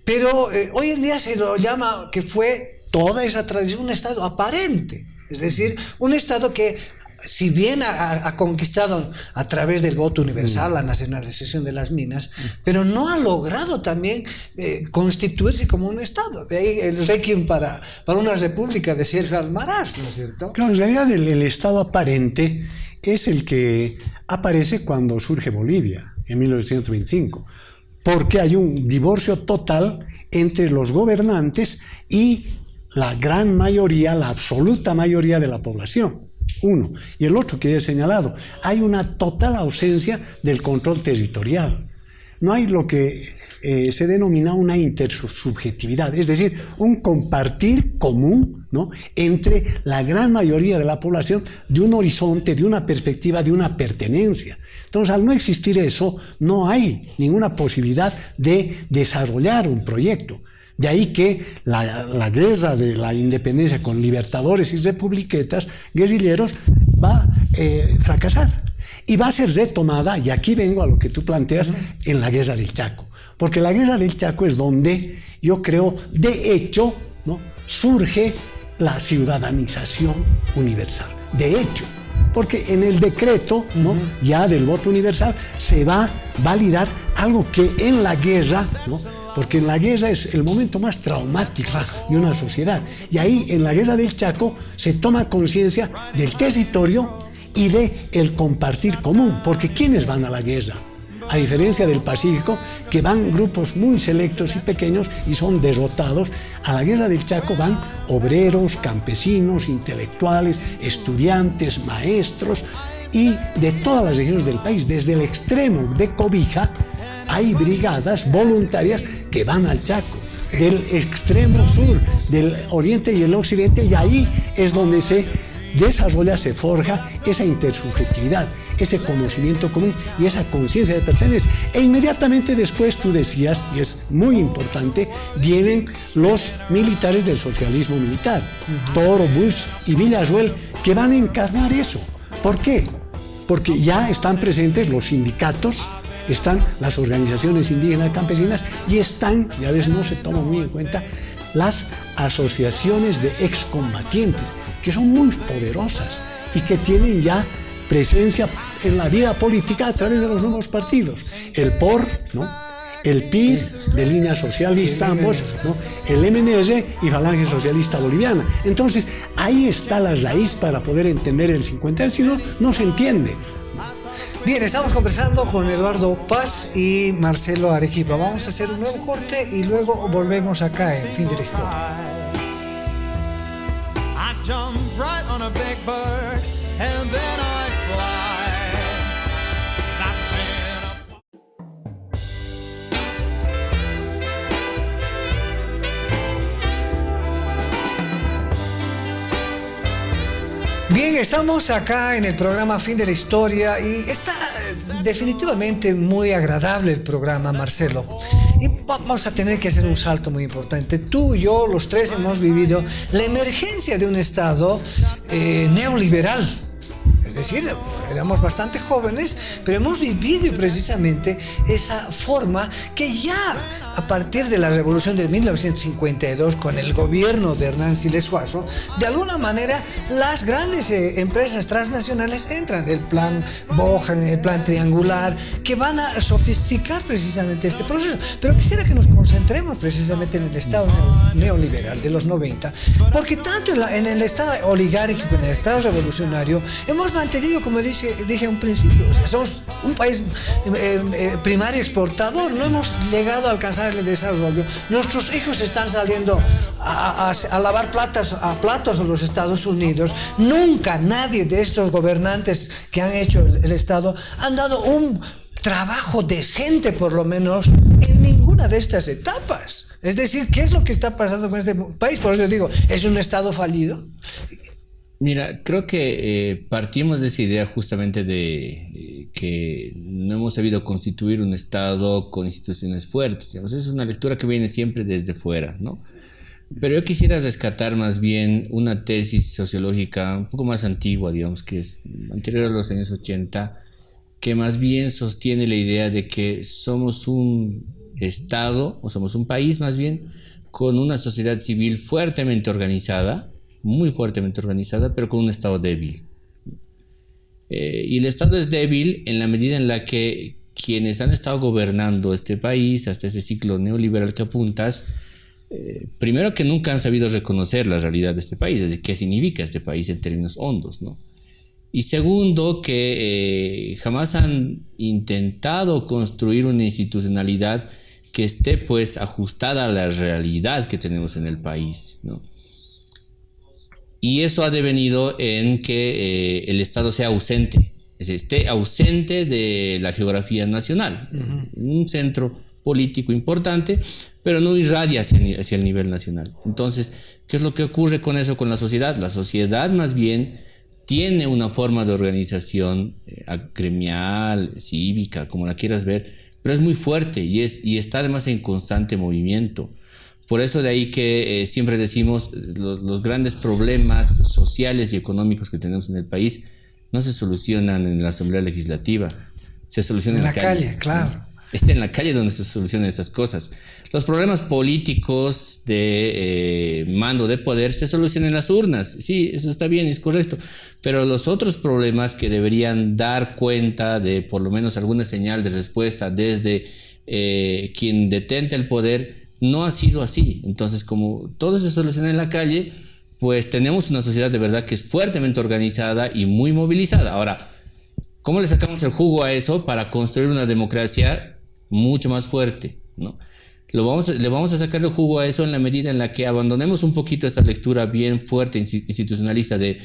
pero hoy en día se lo llama que fue toda esa tradición un Estado aparente, es decir, un Estado que, si bien ha conquistado a través del voto universal la nacionalización de las minas, pero no ha logrado también constituirse como un Estado. De ahí el requiem para una república de Sergio Almaraz, ¿no es cierto? Claro, en realidad el Estado aparente es el que aparece cuando surge Bolivia, en 1925, porque hay un divorcio total entre los gobernantes y la gran mayoría, la absoluta mayoría de la población. Uno. Y el otro que he señalado, hay una total ausencia del control territorial. No hay lo que se denomina una intersubjetividad, es decir, un compartir común, ¿no?, entre la gran mayoría de la población de un horizonte, de una perspectiva, de una pertenencia. Entonces, al no existir eso, no hay ninguna posibilidad de desarrollar un proyecto. De ahí que la guerra de la independencia con libertadores y republiquetas, guerrilleros, va a fracasar. Y va a ser retomada, y aquí vengo a lo que tú planteas, en la guerra del Chaco. Porque la guerra del Chaco es donde, yo creo, de hecho, ¿no?, surge la ciudadanización universal. De hecho, porque en el decreto, ¿no?, ya del voto universal se va a validar algo que en la guerra, ¿no?, porque en la guerra es el momento más traumático de una sociedad. Y ahí, en la guerra del Chaco, se toma conciencia del territorio y del compartir común. Porque ¿quiénes van a la guerra? A diferencia del Pacífico, que van grupos muy selectos y pequeños y son derrotados, a la guerra del Chaco van obreros, campesinos, intelectuales, estudiantes, maestros y de todas las regiones del país. Desde el extremo de Cobija, hay brigadas voluntarias que van al Chaco, del extremo sur, del oriente y el occidente, y ahí es donde se desarrolla, se forja esa intersubjetividad, ese conocimiento común y esa conciencia de pertenencia. E inmediatamente después, tú decías, y es muy importante, vienen los militares del socialismo militar, Toro, Bush y Villaruel, que van a encarnar eso. ¿Por qué? Porque ya están presentes los sindicatos, están las organizaciones indígenas campesinas y están, ya ves, no se toma muy en cuenta, las asociaciones de excombatientes, que son muy poderosas y que tienen ya presencia en la vida política a través de los nuevos partidos. El POR, ¿no?, el PIR, de línea socialista, ambos, ¿no?, el MNR y Falange Socialista Boliviana. Entonces, ahí está la raíz para poder entender el 50, si no, no se entiende. Bien, estamos conversando con Eduardo Paz y Marcelo Arequipa. Vamos a hacer un nuevo corte y luego volvemos acá en Fin de la Historia. I jump right on a big bird and then I fly. Bien, estamos acá en el programa Fin de la Historia y esta definitivamente muy agradable el programa, Marcelo. Y vamos a tener que hacer un salto muy importante. Tú y yo, los tres, hemos vivido la emergencia de un Estado neoliberal. Es decir, éramos bastante jóvenes, pero hemos vivido precisamente esa forma que ya a partir de la revolución de 1952, con el gobierno de Hernán Siles Suazo, de alguna manera las grandes empresas transnacionales entran, el plan Bohan, el plan triangular, que van a sofisticar precisamente este proceso. Pero quisiera que nos concentremos precisamente en el Estado neoliberal de los 90, porque tanto en el Estado oligárquico como en el Estado revolucionario hemos mantenido, como dije a un principio, o sea, somos un país primario exportador, no hemos llegado a alcanzar el desarrollo. Nuestros hijos están saliendo a lavar platos a los Estados Unidos. Nunca nadie de estos gobernantes que han hecho el Estado han dado un trabajo decente, por lo menos, en ninguna de estas etapas. Es decir, ¿qué es lo que está pasando con este país? Por eso digo, ¿es un Estado fallido? Mira, creo que partimos de esa idea justamente de que no hemos sabido constituir un Estado con instituciones fuertes. Digamos, es una lectura que viene siempre desde fuera, ¿no? Pero yo quisiera rescatar más bien una tesis sociológica un poco más antigua, digamos, que es anterior a los años 80, que más bien sostiene la idea de que somos un Estado, o somos un país más bien, con una sociedad civil fuertemente organizada, muy fuertemente organizada, pero con un Estado débil. Y el Estado es débil en la medida en la que quienes han estado gobernando este país, hasta ese ciclo neoliberal que apuntas, primero que nunca han sabido reconocer la realidad de este país, es decir, qué significa este país en términos hondos, ¿no? Y segundo, que jamás han intentado construir una institucionalidad que esté pues ajustada a la realidad que tenemos en el país, ¿no? Y eso ha devenido en que el Estado sea ausente, es decir, esté ausente de la geografía nacional, un centro político importante, pero no irradia hacia el nivel nacional. Entonces, ¿qué es lo que ocurre con eso, con la sociedad? La sociedad más bien tiene una forma de organización gremial, cívica, como la quieras ver, pero es muy fuerte y está además en constante movimiento. Por eso de ahí que siempre decimos los grandes problemas sociales y económicos que tenemos en el país no se solucionan en la Asamblea Legislativa, se solucionan en la calle. Claro. Es en la calle donde se solucionan estas cosas. Los problemas políticos de mando de poder se solucionan en las urnas. Sí, eso está bien, es correcto. Pero los otros problemas que deberían dar cuenta de por lo menos alguna señal de respuesta desde quien detenta el poder, no ha sido así. Entonces, como todo se soluciona en la calle, pues tenemos una sociedad de verdad que es fuertemente organizada y muy movilizada. Ahora, ¿cómo le sacamos el jugo a eso para construir una democracia mucho más fuerte, ¿no? Le vamos a sacar el jugo a eso en la medida en la que abandonemos un poquito esa lectura bien fuerte institucionalista de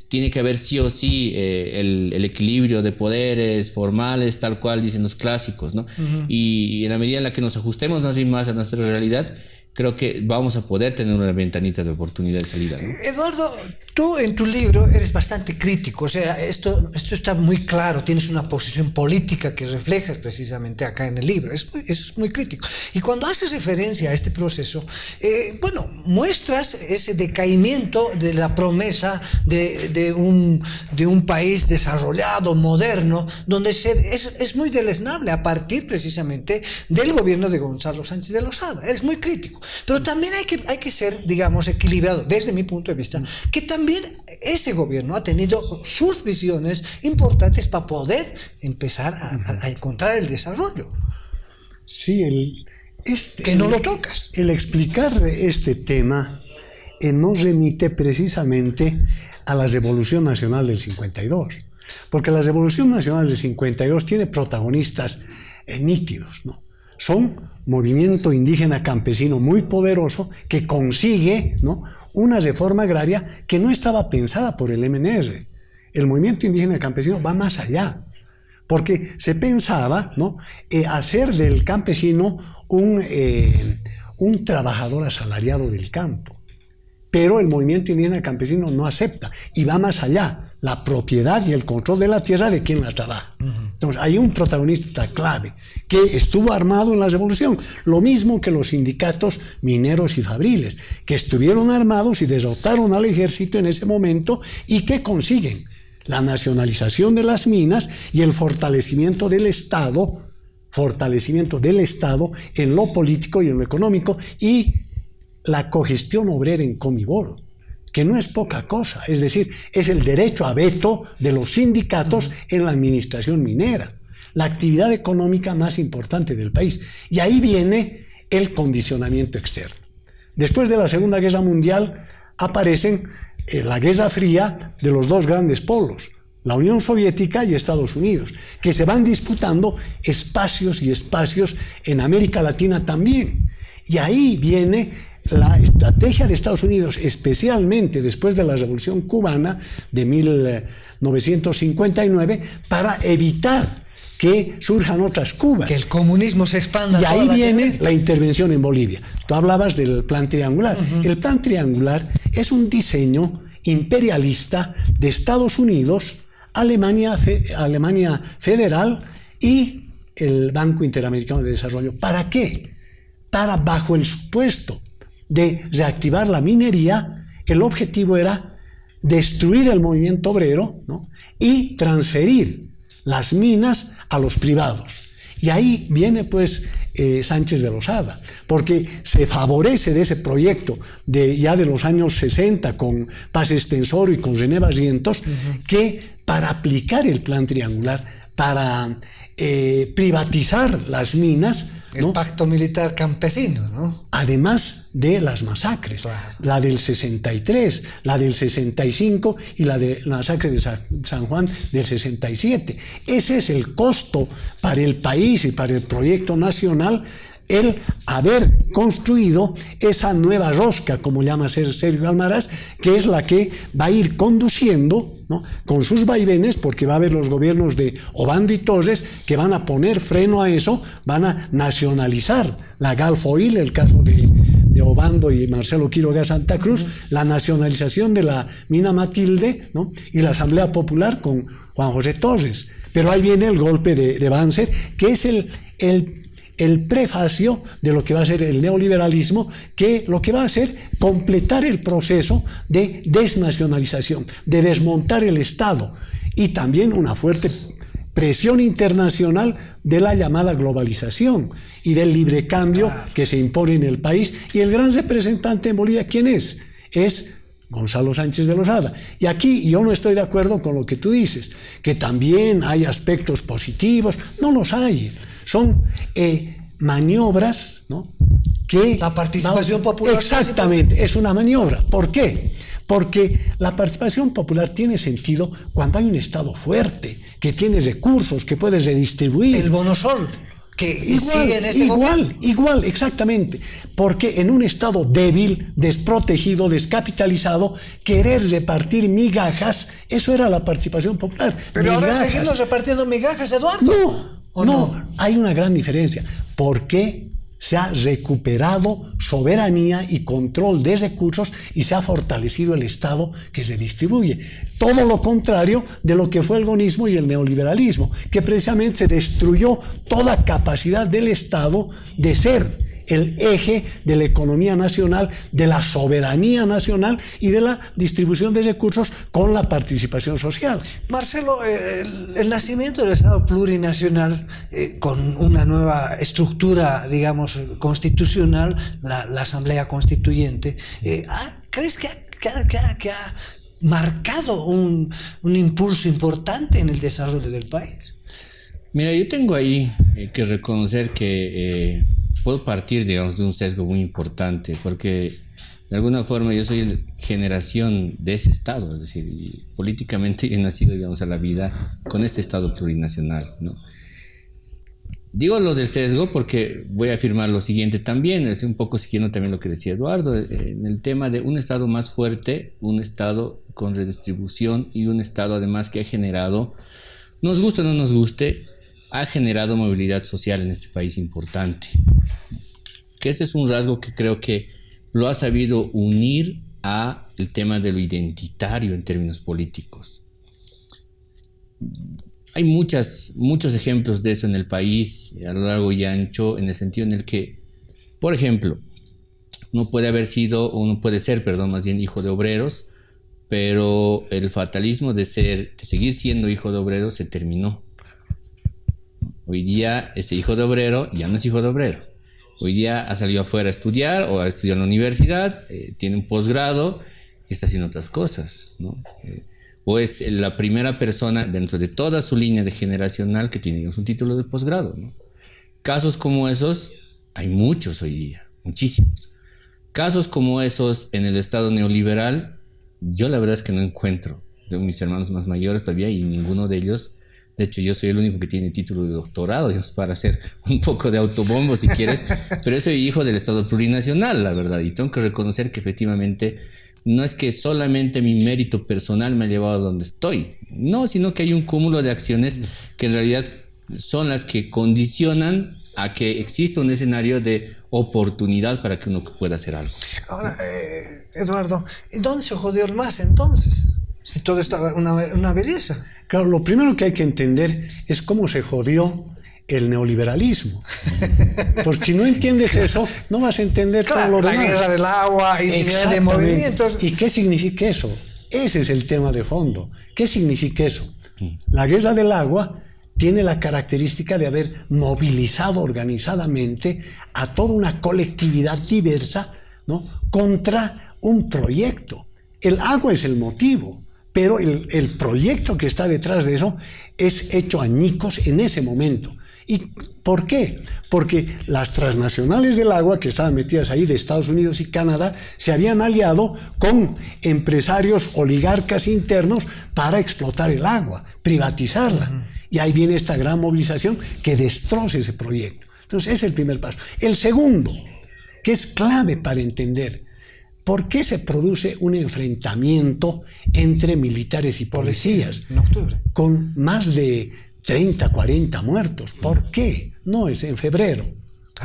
tiene que haber sí o sí el equilibrio de poderes formales, tal cual dicen los clásicos, ¿no? Y en la medida en la que nos ajustemos más a nuestra realidad, creo que vamos a poder tener una ventanita de oportunidad de salida, ¿no? Eduardo, tú en tu libro eres bastante crítico, o sea, esto está muy claro, tienes una posición política que reflejas precisamente acá en el libro, es muy crítico. Y cuando haces referencia a este proceso, muestras ese decaimiento de la promesa de un país desarrollado, moderno, donde es muy deleznable a partir precisamente del gobierno de Gonzalo Sánchez de Lozada. Eres muy crítico. Pero también hay que ser, digamos, equilibrado, desde mi punto de vista, que también ese gobierno ha tenido sus visiones importantes para poder empezar a encontrar el desarrollo. Sí, que no lo tocas. El explicar este tema nos remite precisamente a la Revolución Nacional del 52, porque la Revolución Nacional del 52 tiene protagonistas nítidos, ¿no? Son movimiento indígena campesino muy poderoso que consigue, ¿no?, una reforma agraria que no estaba pensada por el MNR. El movimiento indígena campesino va más allá, porque se pensaba, ¿no?, hacer del campesino un trabajador asalariado del campo. Pero el movimiento indígena campesino no acepta y va más allá. la propiedad y el control de la tierra de quien la trabaja. Entonces hay un protagonista clave que estuvo armado en la revolución, lo mismo que los sindicatos mineros y fabriles, que estuvieron armados y derrotaron al ejército en ese momento y que consiguen la nacionalización de las minas y el fortalecimiento del Estado en lo político y en lo económico, y la cogestión obrera en Comibol, que no es poca cosa, es decir, es el derecho a veto de los sindicatos en la administración minera, la actividad económica más importante del país. Y ahí viene el condicionamiento externo. Después de la Segunda Guerra Mundial aparecen la Guerra Fría de los dos grandes polos, la Unión Soviética y Estados Unidos, que se van disputando espacios y espacios en América Latina también. Y ahí viene la estrategia de Estados Unidos, especialmente después de la Revolución Cubana de 1959, para evitar que surjan otras Cubas. Que el comunismo se expanda. Y ahí viene la intervención en Bolivia. Tú hablabas del Plan Triangular. El Plan Triangular es un diseño imperialista de Estados Unidos, Alemania Federal y el Banco Interamericano de Desarrollo. ¿Para qué? Para, bajo el supuesto de reactivar la minería, el objetivo era destruir el movimiento obrero, ¿no?, y transferir las minas a los privados. Y ahí viene pues Sánchez de Lozada, porque se favorece de ese proyecto ya de los años 60 con Paz Extensoro y con René Barrientos, que para aplicar el Plan Triangular, para privatizar las minas, ¿no?, el pacto militar campesino, ¿no?, además de las masacres, la del 63, la del 65 y la de la masacre de San Juan del 67. Ese es el costo para el país y para el proyecto nacional, el haber construido esa nueva rosca, como llama Sergio Almaraz, que es la que va a ir conduciendo, ¿no?, con sus vaivenes, porque va a haber los gobiernos de Obando y Torres que van a poner freno a eso, van a nacionalizar la Gulf Oil, el caso de Obando y Marcelo Quiroga Santa Cruz, la nacionalización de la mina Matilde, ¿no?, y la Asamblea Popular con Juan José Torres. Pero ahí viene el golpe de Banzer, que es el prefacio de lo que va a ser el neoliberalismo, que lo que va a hacer completar el proceso de desnacionalización, de desmontar el Estado, y también una fuerte presión internacional de la llamada globalización y del libre cambio que se impone en el país. Y el gran representante en Bolivia, ¿quién es? Es Gonzalo Sánchez de Lozada. Y aquí yo no estoy de acuerdo con lo que tú dices, que también hay aspectos positivos. No los hay. Son maniobras, ¿no?, que... La participación popular. Exactamente, es una maniobra. ¿Por qué? Porque la participación popular tiene sentido cuando hay un Estado fuerte, que tiene recursos, que puede redistribuir. El bonosol, que sigue en este momento. Igual, exactamente. Porque en un Estado débil, desprotegido, descapitalizado, querer repartir migajas, eso era la participación popular. Pero migajas. ahora seguimos repartiendo migajas, Eduardo. No, hay una gran diferencia, porque se ha recuperado soberanía y control de recursos y se ha fortalecido el Estado que se distribuye. Todo lo contrario de lo que fue el gonismo y el neoliberalismo, que precisamente se destruyó toda capacidad del Estado de ser el eje de la economía nacional, de la soberanía nacional y de la distribución de recursos con la participación social. Marcelo, el nacimiento del Estado plurinacional con una nueva estructura, digamos, constitucional, la Asamblea Constituyente, ¿crees que ha marcado un impulso importante en el desarrollo del país? Mira, yo tengo ahí que reconocer que puedo partir, digamos, de un sesgo muy importante, porque de alguna forma yo soy generación de ese Estado, es decir, y políticamente he nacido, digamos, a la vida con este Estado plurinacional, ¿no? Digo lo del sesgo porque voy a afirmar lo siguiente también, es un poco siguiendo también lo que decía Eduardo, en el tema de un Estado más fuerte, un Estado con redistribución y un Estado además que ha generado, nos guste o no nos guste, ha generado movilidad social en este país importante. Que ese es un rasgo que creo que lo ha sabido unir a el tema de lo identitario en términos políticos. hay muchos ejemplos de eso en el país, a lo largo y ancho, en el sentido en el que, por ejemplo, uno puede ser, más bien hijo de obreros, pero el fatalismo de seguir siendo hijo de obrero se terminó. Hoy día ese hijo de obrero ya no es hijo de obrero. Hoy día ha salido afuera a estudiar o a estudiar en la universidad, tiene un posgrado y está haciendo otras cosas, ¿no? O es la primera persona dentro de toda su línea de generacional que tiene un título de posgrado, ¿no? Casos como esos hay muchos hoy día, muchísimos. Casos como esos en el Estado neoliberal, yo la verdad es que no encuentro. Tengo mis hermanos más mayores todavía y ninguno de ellos. De hecho, yo soy el único que tiene título de doctorado, digamos, para hacer un poco de autobombo si quieres, pero soy hijo del Estado plurinacional, la verdad, y tengo que reconocer que efectivamente no es que solamente mi mérito personal me ha llevado a donde estoy, no, sino que hay un cúmulo de acciones que en realidad son las que condicionan a que exista un escenario de oportunidad para que uno pueda hacer algo. Ahora, Eduardo, ¿y dónde se jodió el MAS entonces? Si todo estaba una belleza. Claro, lo primero que hay que entender es cómo se jodió el neoliberalismo. Porque si no entiendes eso, no vas a entender todo lo demás. La guerra del agua y de movimientos. ¿Y qué significa eso? Ese es el tema de fondo. ¿Qué significa eso? La guerra del agua tiene la característica de haber movilizado organizadamente a toda una colectividad diversa, ¿no?, contra un proyecto. El agua es el motivo, pero el proyecto que está detrás de eso es hecho añicos en ese momento. ¿Y por qué? Porque las transnacionales del agua que estaban metidas ahí de Estados Unidos y Canadá se habían aliado con empresarios oligarcas internos para explotar el agua, privatizarla. Y ahí viene esta gran movilización que destroza ese proyecto. Entonces, ese es el primer paso. El segundo, que es clave para entender por qué se produce un enfrentamiento entre militares y policías en octubre, con más de 30, 40 muertos. ¿Por qué? No es en febrero.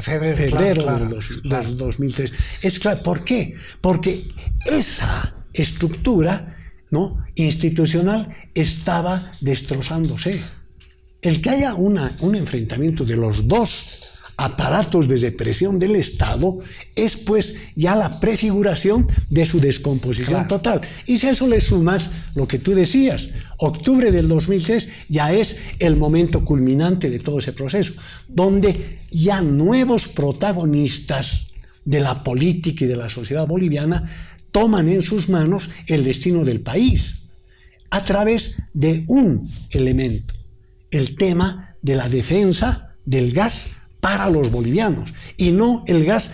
Febrero del 2003. Es claro. ¿Por qué? Porque esa estructura, ¿no?, institucional estaba destrozándose. El que haya un enfrentamiento de los dos aparatos de represión del Estado es pues ya la prefiguración de su descomposición total. Y si a eso le sumas lo que tú decías, octubre del 2003 ya es el momento culminante de todo ese proceso, donde ya nuevos protagonistas de la política y de la sociedad boliviana toman en sus manos el destino del país a través de un elemento, el tema de la defensa del gas para los bolivianos, y no el gas,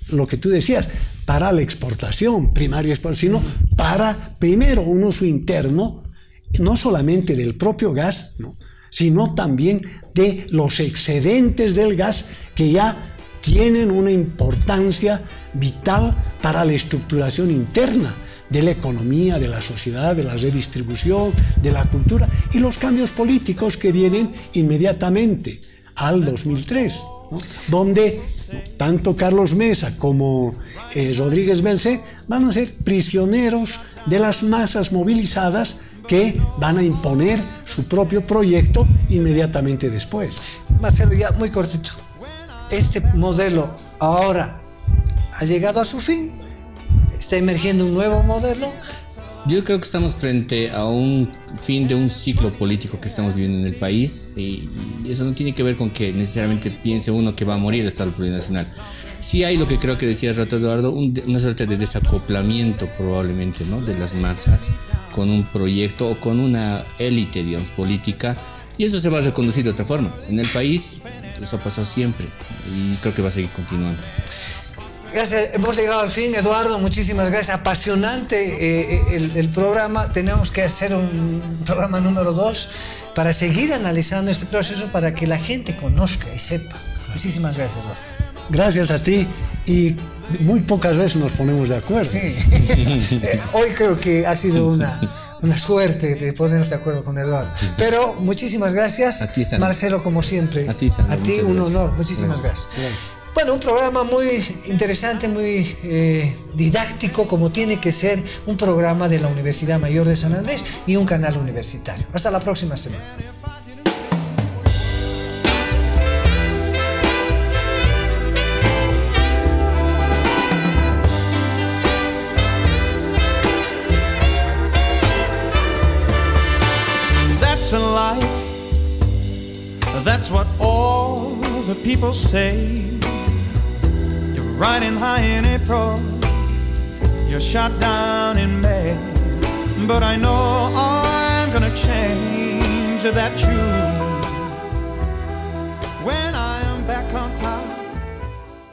lo que tú decías, para la exportación, primaria exportación, sino para, primero, un uso interno, no solamente del propio gas, ¿no?, sino también de los excedentes del gas que ya tienen una importancia vital para la estructuración interna de la economía, de la sociedad, de la redistribución, de la cultura y los cambios políticos que vienen inmediatamente al 2003, ¿no?, donde tanto Carlos Mesa como Rodríguez Belcé van a ser prisioneros de las masas movilizadas que van a imponer su propio proyecto inmediatamente después. Marcelo, ya muy cortito. Este modelo ahora ha llegado a su fin. Está emergiendo un nuevo modelo. Yo creo que estamos frente a un fin de un ciclo político que estamos viviendo en el país, y eso no tiene que ver con que necesariamente piense uno que va a morir el Estado plurinacional. Sí hay lo que creo que decía hace rato Eduardo, una suerte de desacoplamiento probablemente, ¿no?, de las masas con un proyecto o con una élite, digamos, política, y eso se va a reconducir de otra forma. En el país eso ha pasado siempre y creo que va a seguir continuando. Gracias, hemos llegado al fin, Eduardo, muchísimas gracias, apasionante el programa. Tenemos que hacer un programa número 2 para seguir analizando este proceso, para que la gente conozca y sepa. Muchísimas gracias, Eduardo. Gracias a ti, y muy pocas veces nos ponemos de acuerdo. Sí. Hoy creo que ha sido una suerte de ponernos de acuerdo con Eduardo. Pero muchísimas gracias, a ti, Sandra. Marcelo, como siempre. A ti, Sandra, un honor. Muchísimas Gracias. gracias. Bueno, un programa muy interesante, muy didáctico, como tiene que ser un programa de la Universidad Mayor de San Andrés y un canal universitario. Hasta la próxima semana. That's a life, that's what all the people say. You're riding high in April, you're shot down in May. But I know I'm gonna change that tune.